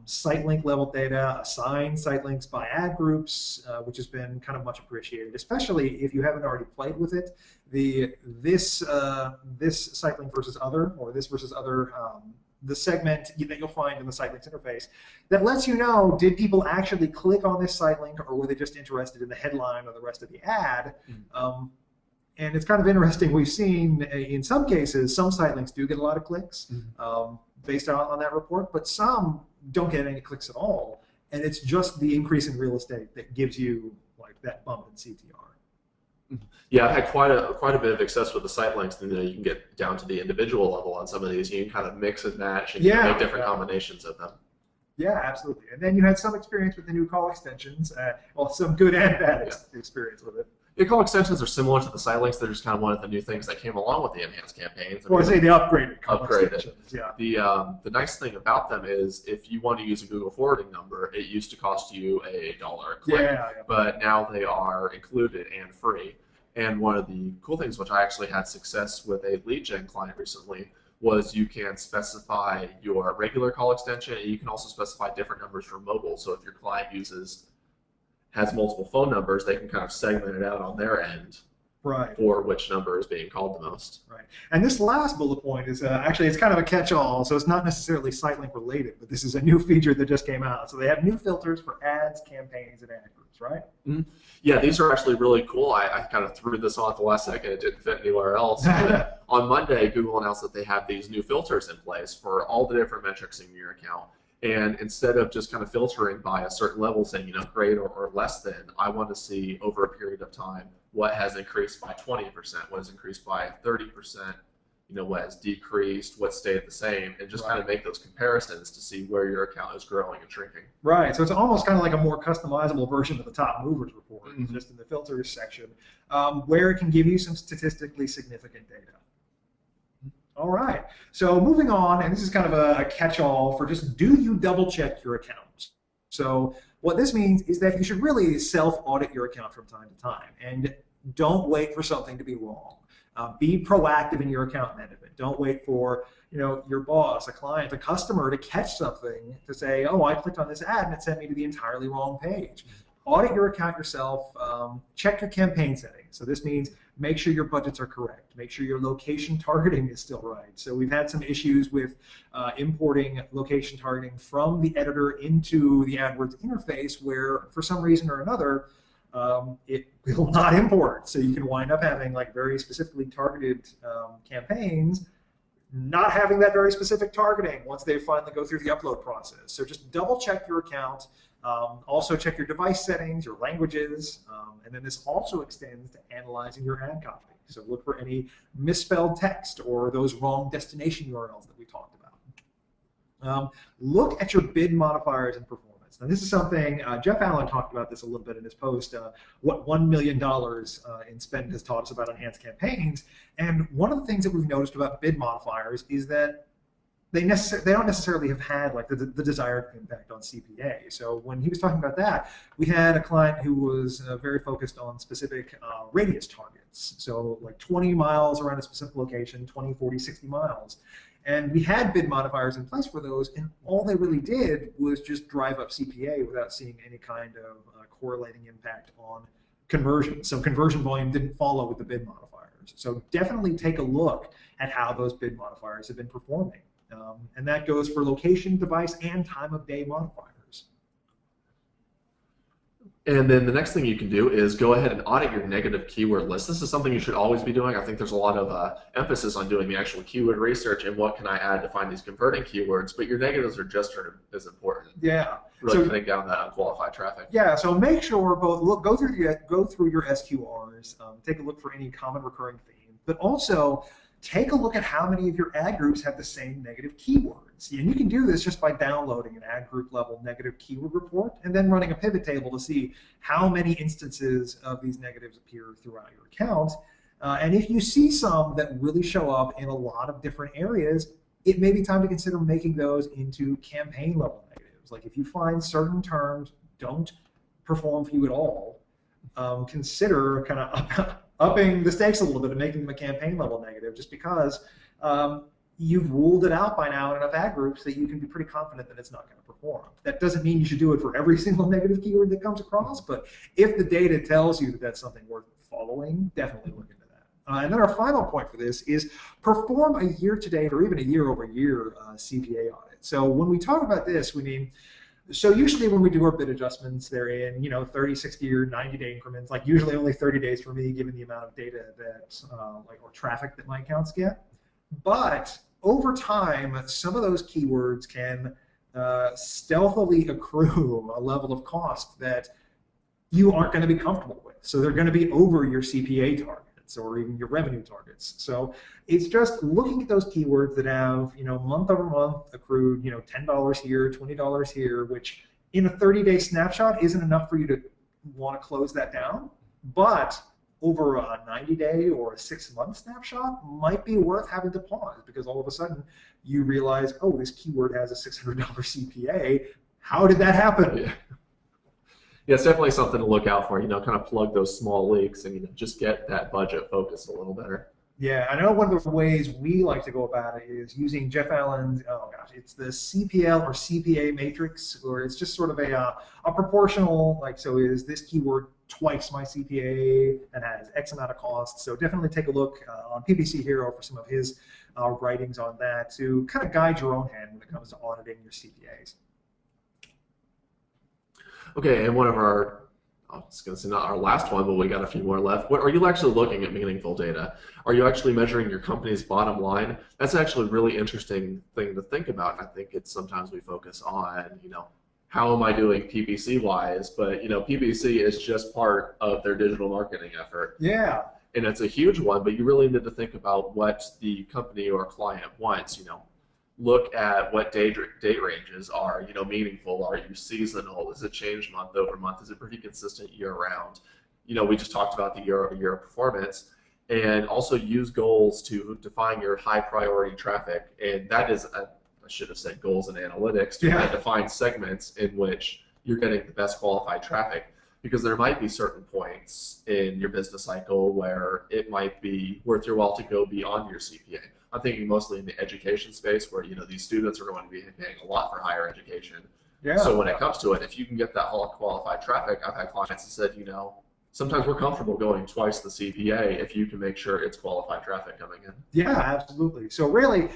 sitelink level data, assign sitelinks by ad groups, which has been kind of much appreciated, especially if you haven't already played with it. This sitelink versus other, or this versus other, the segment that you'll find in the sitelinks interface that lets you know, did people actually click on this sitelink, or were they just interested in the headline or the rest of the ad? And it's kind of interesting. We've seen in some cases, some sitelinks do get a lot of clicks based on that report, but some don't get any clicks at all. And it's just the increase in real estate that gives you like that bump in CTR. Yeah, I've had quite a bit of success with the sitelinks, and you can get down to the individual level on some of these. You can kind of mix and match and make different combinations of them. Yeah, absolutely. And then you had some experience with the new call extensions. Some good and bad experience with it. The call extensions are similar to the sitelinks. They're just kind of one of the new things that came along with the enhanced campaigns. Or say the upgraded call extensions. Yeah. The nice thing about them is if you want to use a Google forwarding number, it used to cost you $1 a click, but now they are included and free. And one of the cool things, which I actually had success with a lead gen client recently, was you can specify your regular call extension, and you can also specify different numbers for mobile. So if your client has multiple phone numbers, they can kind of segment it out on their end for which number is being called the most. Right. And this last bullet point is actually, it's kind of a catch-all, so it's not necessarily Sitelink related, but this is a new feature that just came out. So they have new filters for ads, campaigns, and ad groups, right? Yeah, these are actually really cool. I kind of threw this on at the last second. It didn't fit anywhere else. On Monday, Google announced that they have these new filters in place for all the different metrics in your account. And instead of just kind of filtering by a certain level, saying, great or less than, I want to see over a period of time what has increased by 20%, what has increased by 30%, what has decreased, what stayed the same, and just kind of make those comparisons to see where your account is growing and shrinking. Right. So it's almost kind of like a more customizable version of the top movers report, just in the filters section, where it can give you some statistically significant data. All right. So moving on, and this is kind of a catch-all for just do you double check your account? So what this means is that you should really self-audit your account from time to time, and don't wait for something to be wrong. Be proactive in your account management. Don't wait for your boss, a client, a customer to catch something to say, oh, I clicked on this ad and it sent me to the entirely wrong page. Audit your account yourself. Check your campaign settings. So this means make sure your budgets are correct. Make sure your location targeting is still right. So we've had some issues with importing location targeting from the editor into the AdWords interface where, for some reason or another, it will not import. So you can wind up having like very specifically targeted campaigns not having that very specific targeting once they finally go through the upload process. So just double check your account. Also check your device settings, your languages, and then this also extends to analyzing your ad copy. So look for any misspelled text or those wrong destination URLs that we talked about. Look at your bid modifiers and performance. Now this is something, Jeff Allen talked about this a little bit in his post, what $1 million in spend has taught us about enhanced campaigns. And one of the things that we've noticed about bid modifiers is that they don't necessarily have had like the desired impact on CPA. So when he was talking about that, we had a client who was very focused on specific radius targets. So like 20 miles around a specific location, 20, 40, 60 miles. And we had bid modifiers in place for those, and all they really did was just drive up CPA without seeing any kind of correlating impact on conversion. So conversion volume didn't follow with the bid modifiers. So definitely take a look at how those bid modifiers have been performing. And that goes for location, device, and time of day modifiers. And then the next thing you can do is go ahead and audit your negative keyword list. This is something you should always be doing. I think there's a lot of emphasis on doing the actual keyword research and what can I add to find these converting keywords, but your negatives are just as important. Yeah. Really cutting down that unqualified traffic. Yeah, so make sure both go through your SQRs, take a look for any common recurring themes, but also take a look at how many of your ad groups have the same negative keywords. And you can do this just by downloading an ad group level negative keyword report and then running a pivot table to see how many instances of these negatives appear throughout your account. And if you see some that really show up in a lot of different areas, it may be time to consider making those into campaign level negatives. Like if you find certain terms don't perform for you at all, consider kind of upping the stakes a little bit and making them a campaign level negative, just because you've ruled it out by now in enough ad groups that you can be pretty confident that it's not going to perform. That doesn't mean you should do it for every single negative keyword that comes across, but if the data tells you that that's something worth following, definitely look into that. And then our final point for this is perform a year-to-date or even a year-over-year CPA audit. So when we talk about this, we mean, so usually when we do our bid adjustments, they're in 30, 60, or 90-day increments. Like usually only 30 days for me, given the amount of data that or traffic that my accounts get. But over time, some of those keywords can stealthily accrue a level of cost that you aren't going to be comfortable with. So they're going to be over your CPA targets or even your revenue targets. So it's just looking at those keywords that have, month over month accrued, $10 here, $20 here, which in a 30-day snapshot isn't enough for you to want to close that down. But over a 90-day or a 6-month snapshot might be worth having to pause, because all of a sudden you realize, oh, this keyword has a $600 CPA. How did that happen? Yeah. Yeah, it's definitely something to look out for, kind of plug those small leaks and just get that budget focused a little better. Yeah, I know one of the ways we like to go about it is using Jeff Allen's, it's the CPL or CPA matrix, or it's just sort of a proportional, like, so is this keyword twice my CPA and has X amount of costs. So definitely take a look on PPC Hero for some of his writings on that to kind of guide your own hand when it comes to auditing your CPAs. Okay, and one of our, I was going to say not our last one, but we got a few more left. What are you actually looking at meaningful data? Are you actually measuring your company's bottom line? That's actually a really interesting thing to think about. I think it's sometimes we focus on, how am I doing PPC wise? But PPC is just part of their digital marketing effort. Yeah. And it's a huge one, but you really need to think about what the company or client wants. Look at what date ranges are meaningful. Are you seasonal? Does it change month over month? Is it pretty consistent year round? We just talked about the year-over-year performance. and also use goals to define your high priority traffic. And that is, I should have said goals and analytics to kind of define segments in which you're getting the best qualified traffic. Because there might be certain points in your business cycle where it might be worth your while to go beyond your CPA. I'm thinking mostly in the education space where these students are going to be paying a lot for higher education. Yeah. So when it comes to it, if you can get that whole qualified traffic, I've had clients that said, sometimes we're comfortable going twice the CPA if you can make sure it's qualified traffic coming in. Yeah, absolutely. So really,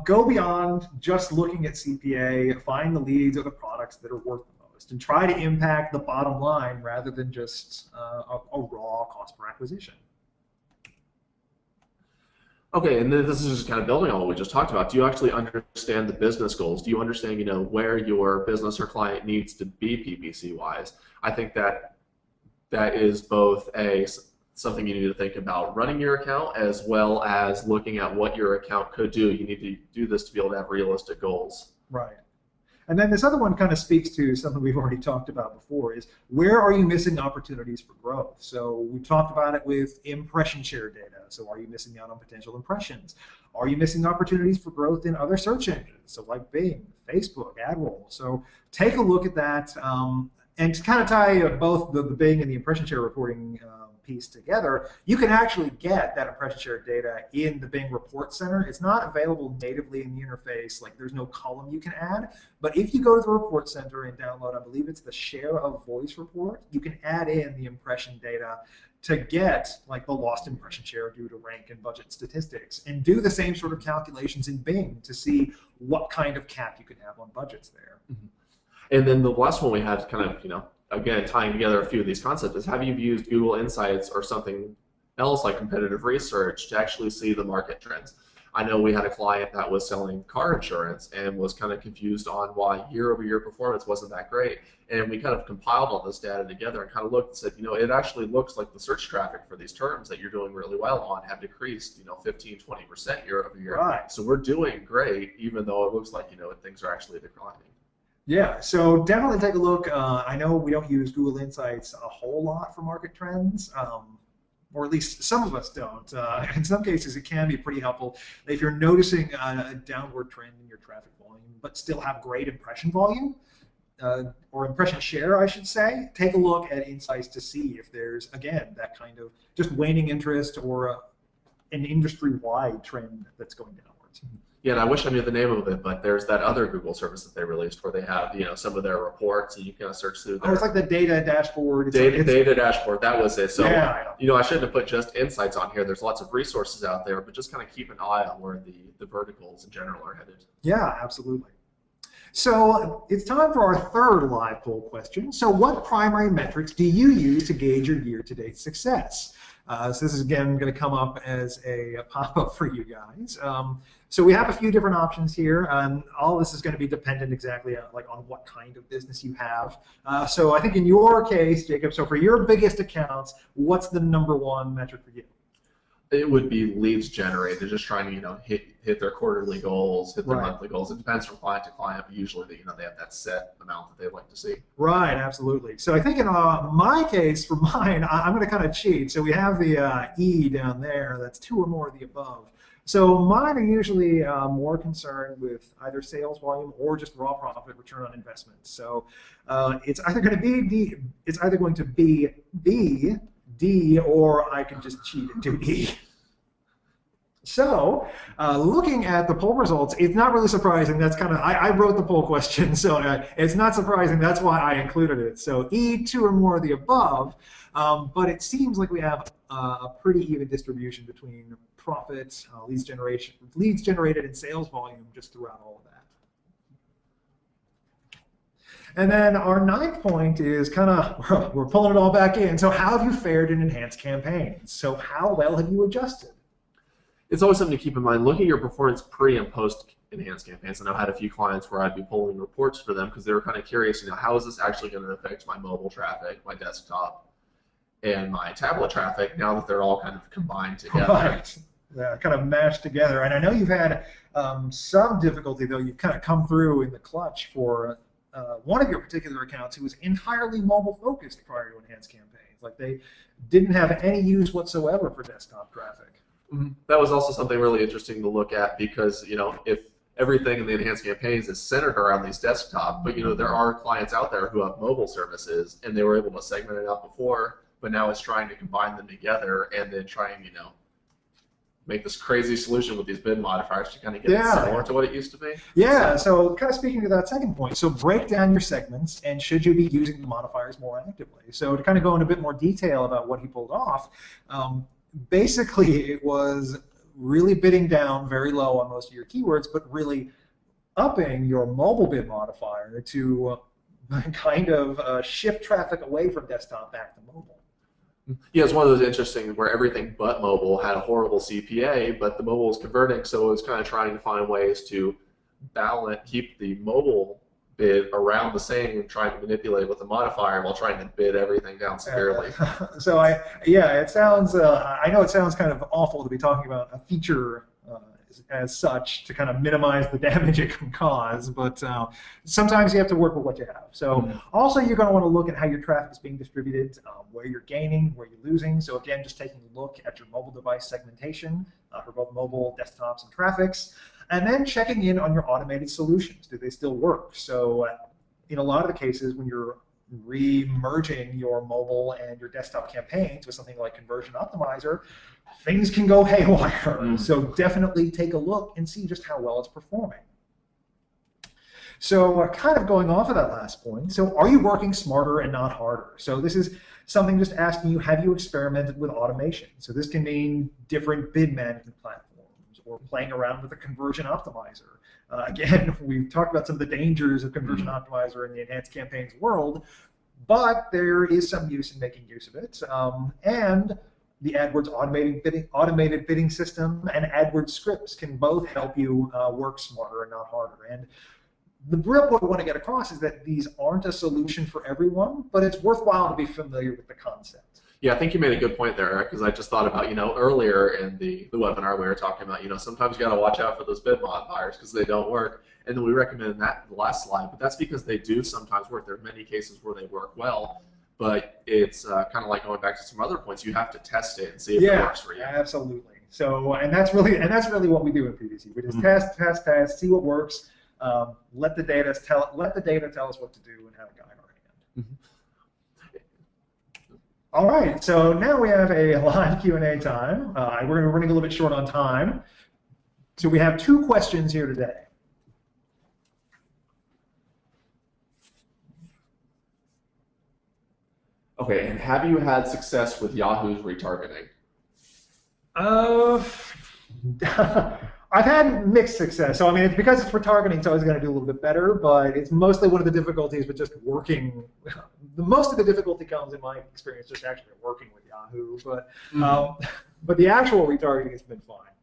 go beyond just looking at CPA, find the leads or the products that are worth the most, and try to impact the bottom line rather than just a raw cost per acquisition. Okay, and then this is just kind of building on what we just talked about. Do you actually understand the business goals? Do you understand, where your business or client needs to be PPC-wise? I think that is both something you need to think about running your account as well as looking at what your account could do. You need to do this to be able to have realistic goals. Right. And then this other one kind of speaks to something we've already talked about before, is where are you missing opportunities for growth? So we talked about it with impression share data. So are you missing out on potential impressions? Are you missing opportunities for growth in other search engines? So like Bing, Facebook, AdRoll. So take a look at that. And to kind of tie both the Bing and the impression share reporting piece together, you can actually get that impression share data in the Bing Report Center. It's not available natively in the interface, like there's no column you can add. But if you go to the Report Center and download, I believe it's the share of voice report, you can add in the impression data to get like the lost impression share due to rank and budget statistics, and do the same sort of calculations in Bing to see what kind of cap you can have on budgets there. Mm-hmm. And then the last one we had kind of, again, tying together a few of these concepts is, have you used Google Insights or something else like competitive research to actually see the market trends? I know we had a client that was selling car insurance and was kind of confused on why year-over-year performance wasn't that great. And we kind of compiled all this data together and kind of looked and said, it actually looks like the search traffic for these terms that you're doing really well on have decreased, 15, 20% year-over-year. Right. So we're doing great, even though it looks like, things are actually declining. Yeah, so definitely take a look. I know we don't use Google Insights a whole lot for market trends, or at least some of us don't. In some cases, it can be pretty helpful if you're noticing a downward trend in your traffic volume, but still have great impression volume, or impression share, I should say. Take a look at Insights to see if there's, again, that kind of just waning interest or an industry-wide trend that's going downwards. Yeah, and I wish I knew the name of it, but there's that other Google service that they released where they have, some of their reports, and you can search through their... Oh, it's like the data dashboard. Data dashboard, that was it. So, yeah, I shouldn't have put just Insights on here. There's lots of resources out there, but just kind of keep an eye on where the verticals in general are headed. Yeah, absolutely. So it's time for our third live poll question. So what primary metrics do you use to gauge your year-to-date success? So this is, again, going to come up as a pop-up for you guys. So we have a few different options here, and all this is going to be dependent exactly on what kind of business you have. So I think in your case, Jacob, so for your biggest accounts, what's the #1 metric for you? It would be leads generated, just trying to hit their quarterly goals, hit their monthly goals. It depends from client to client, but usually they have that set amount that they'd like to see. Right, absolutely. So I think in my case, for mine, I'm going to kind of cheat. So we have the E down there. That's 2 or more of the above. So mine are usually more concerned with either sales volume or just raw profit return on investment. So it's either going to be B, D, or I can just cheat and do E. So looking at the poll results, it's not really surprising. That's kind of, I wrote the poll question, so it's not surprising. That's why I included it. So E, 2 or more of the above, but it seems like we have a pretty even distribution between profit, leads generated, and sales volume just throughout all of that. And then our 9th point is kind of, we're pulling it all back in. So how have you fared in enhanced campaigns? So how well have you adjusted? It's always something to keep in mind. Look at your performance pre and post enhanced campaigns. And I've had a few clients where I'd be pulling reports for them because they were kind of curious, how is this actually going to affect my mobile traffic, my desktop, and my tablet traffic now that they're all kind of combined together. Right. Yeah, kind of mashed together. And I know you've had some difficulty, though. You've kind of come through in the clutch for one of your particular accounts who was entirely mobile focused prior to enhanced campaigns. Like they didn't have any use whatsoever for desktop traffic. That was also something really interesting to look at because, if everything in the enhanced campaigns is centered around these desktop, but there are clients out there who have mobile services and they were able to segment it out before, but now it's trying to combine them together and then trying, make this crazy solution with these bid modifiers to kind of get it similar to what it used to be. Yeah, so kind of speaking to that second point, so break down your segments and should you be using the modifiers more actively? So to kind of go into a bit more detail about what he pulled off, basically it was really bidding down very low on most of your keywords, but really upping your mobile bid modifier to kind of shift traffic away from desktop back to mobile. Yeah, it's one of those interesting where everything but mobile had a horrible CPA, but the mobile was converting, so it was kind of trying to find ways to balance, keep the mobile bid around the same, and trying to manipulate with the modifier while trying to bid everything down severely. So it sounds, I know it sounds kind of awful to be talking about a feature as such to kind of minimize the damage it can cause, but sometimes you have to work with what you have. So also you're going to want to look at how your traffic is being distributed, where you're gaining, where you're losing. So again, just taking a look at your mobile device segmentation for both mobile, desktops, and traffics, and then checking in on your automated solutions. Do they still work? So in a lot of the cases when you're re-merging your mobile and your desktop campaigns with something like Conversion Optimizer, things can go haywire. So definitely take a look and see just how well it's performing. So kind of going off of that last point, so are you working smarter and not harder? So this is something just asking you, have you experimented with automation? So this can mean different bid management platforms or playing around with a Conversion Optimizer. Again, we've talked about some of the dangers of Conversion Optimizer in the enhanced campaigns world, but there is some use in making use of it. And the AdWords automated bidding system and AdWords scripts can both help you work smarter and not harder. And the real point we want to get across is that these aren't a solution for everyone, but it's worthwhile to be familiar with the concept. Yeah, I think you made a good point there, Eric, because I just thought about, earlier in the webinar we were talking about, sometimes you got to watch out for those bid modifiers because they don't work. And then we recommended that in the last slide, but that's because they do sometimes work. There are many cases where they work well, but it's kind of like going back to some other points. You have to test it and see if it works for you. Yeah, absolutely. So, and that's really what we do in PPC. We just test, see what works. Let the data tell us what to do and have a guide our hand. All right, so now we have a live Q&A time. We're running a little bit short on time. So we have 2 questions here today. Okay, and have you had success with Yahoo's retargeting? I've had mixed success. So I mean, it's because it's retargeting, it's always going to do a little bit better, but it's mostly one of the difficulties with just working. Most of the difficulty comes, in my experience, just actually working with Yahoo. But the actual retargeting has been fine.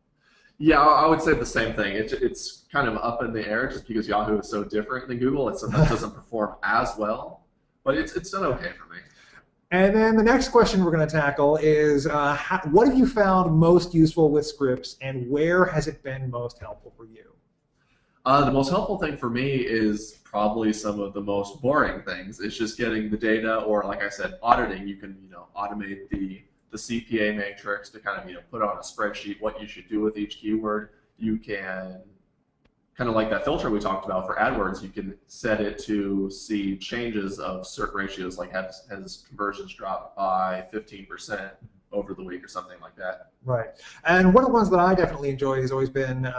Yeah, I would say the same thing. It's kind of up in the air just because Yahoo is so different than Google. It sometimes doesn't perform as well, but it's done okay for me. And then the next question we're going to tackle is, what have you found most useful with scripts, and where has it been most helpful for you? The most helpful thing for me is probably some of the most boring things. It's just getting the data, or like I said, auditing. You can automate the CPA matrix to kind of put on a spreadsheet what you should do with each keyword. You can kind of like that filter we talked about for AdWords, you can set it to see changes of certain ratios, like has conversions dropped by 15% over the week or something like that. Right. And one of the ones that I definitely enjoy has always been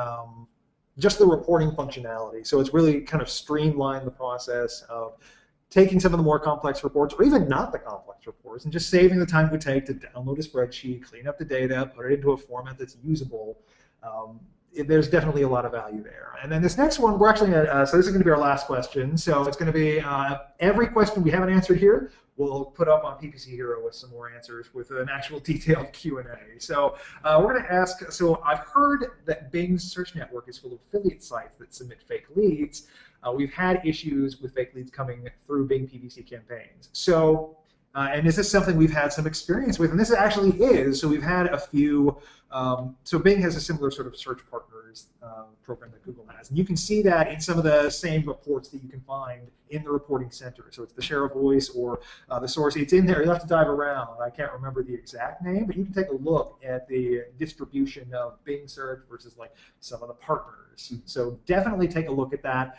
just the reporting functionality. So it's really kind of streamlined the process of taking some of the more complex reports, or even not the complex reports, and just saving the time it would take to download a spreadsheet, clean up the data, put it into a format that's usable. There's definitely a lot of value there. And then this next one, we're actually going to, so this is going to be our last question. So it's going to be every question we haven't answered here, we'll put up on PPC Hero with some more answers with an actual detailed Q&A. So we're going to ask, so I've heard that Bing's search network is full of affiliate sites that submit fake leads. We've had issues with fake leads coming through Bing PPC campaigns. So, and this is something we've had some experience with, and this actually is, so we've had a few, so Bing has a similar sort of search partners Modifiers program that Google has. And you can see that in some of the same reports that you can find in the reporting center. So it's the share of voice or the source. It's in there. You'll have to dive around. I can't remember the exact name, but you can take a look at the distribution of Bing search versus like some of the partners. So definitely take a look at that.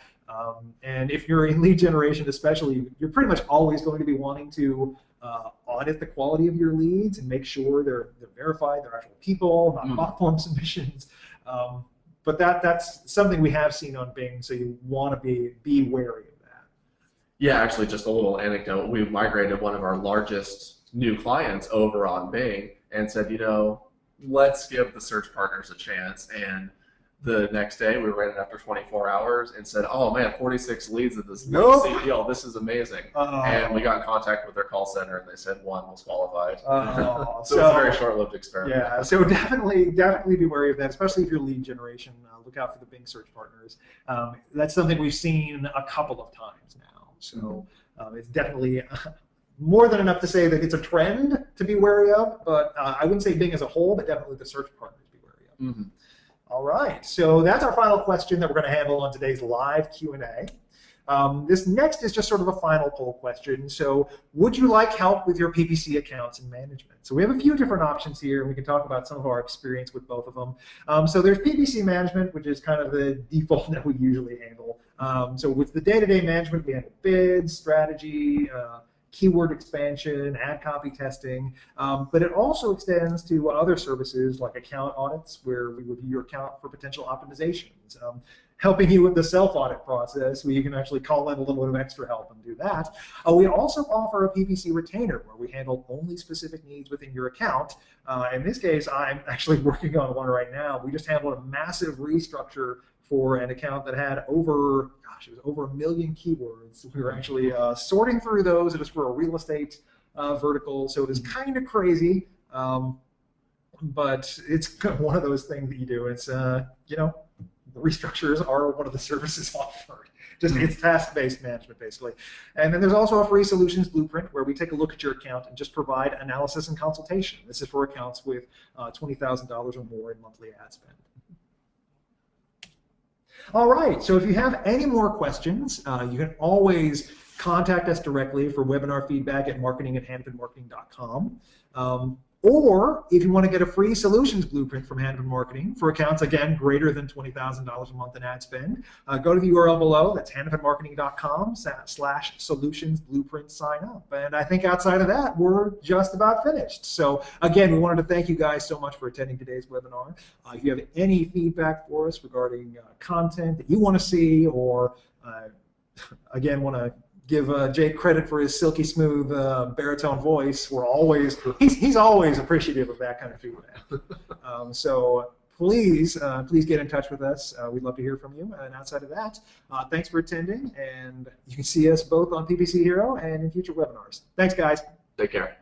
And if you're in lead generation especially, you're pretty much always going to be wanting to audit the quality of your leads and make sure they're verified, they're actual people, not bot form submissions. But that's something we have seen on Bing, so you want to be wary of that. Yeah, actually, just a little anecdote. We migrated one of our largest new clients over on Bing and said, let's give the search partners a chance. And the next day, we ran it after 24 hours and said, oh man, 46 leads at this legacy deal. This is amazing. And we got in contact with their call center and they said one was qualified. So it's a very short-lived experiment. Yeah, so definitely be wary of that, especially if you're lead generation. Look out for the Bing search partners. That's something we've seen a couple of times now. So it's definitely more than enough to say that it's a trend to be wary of, but I wouldn't say Bing as a whole, but definitely the search partners be wary of. All right, so that's our final question that we're going to handle on today's live Q&A. This next is just sort of a final poll question. So would you like help with your PPC accounts and management? So we have a few different options here, and we can talk about some of our experience with both of them. So there's PPC Management, which is kind of the default that we usually handle. So with the day-to-day management, we handle bids, strategy, keyword expansion, ad copy testing, but it also extends to other services like account audits, where we review your account for potential optimizations, helping you with the self-audit process, where you can actually call in a little bit of extra help and do that. We also offer a PPC retainer, where we handle only specific needs within your account. In this case, I'm actually working on one right now. We just handled a massive restructure for an account that had over 1 million keywords. We were actually sorting through those. It was for a real estate vertical, so it was kind of crazy, but it's one of those things that you do. It's the restructures are one of the services offered. It's task-based management, basically. And then there's also a free solutions blueprint, where we take a look at your account and just provide analysis and consultation. This is for accounts with $20,000 or more in monthly ad spend. All right, so if you have any more questions, you can always contact us directly for webinar feedback at marketing@hannafordmarketing.com. Or if you want to get a free solutions blueprint from Hannaford Marketing for accounts, again, greater than $20,000 a month in ad spend, go to the URL below. That's hannafordmarketing.com/solutions blueprint sign up. And I think outside of that, we're just about finished. So again, we wanted to thank you guys so much for attending today's webinar. If you have any feedback for us regarding content that you want to see, or again, want to give Jake credit for his silky smooth baritone voice. He's always appreciative of that kind of feedback. So please get in touch with us. We'd love to hear from you. And outside of that, thanks for attending. And you can see us both on PPC Hero and in future webinars. Thanks, guys. Take care.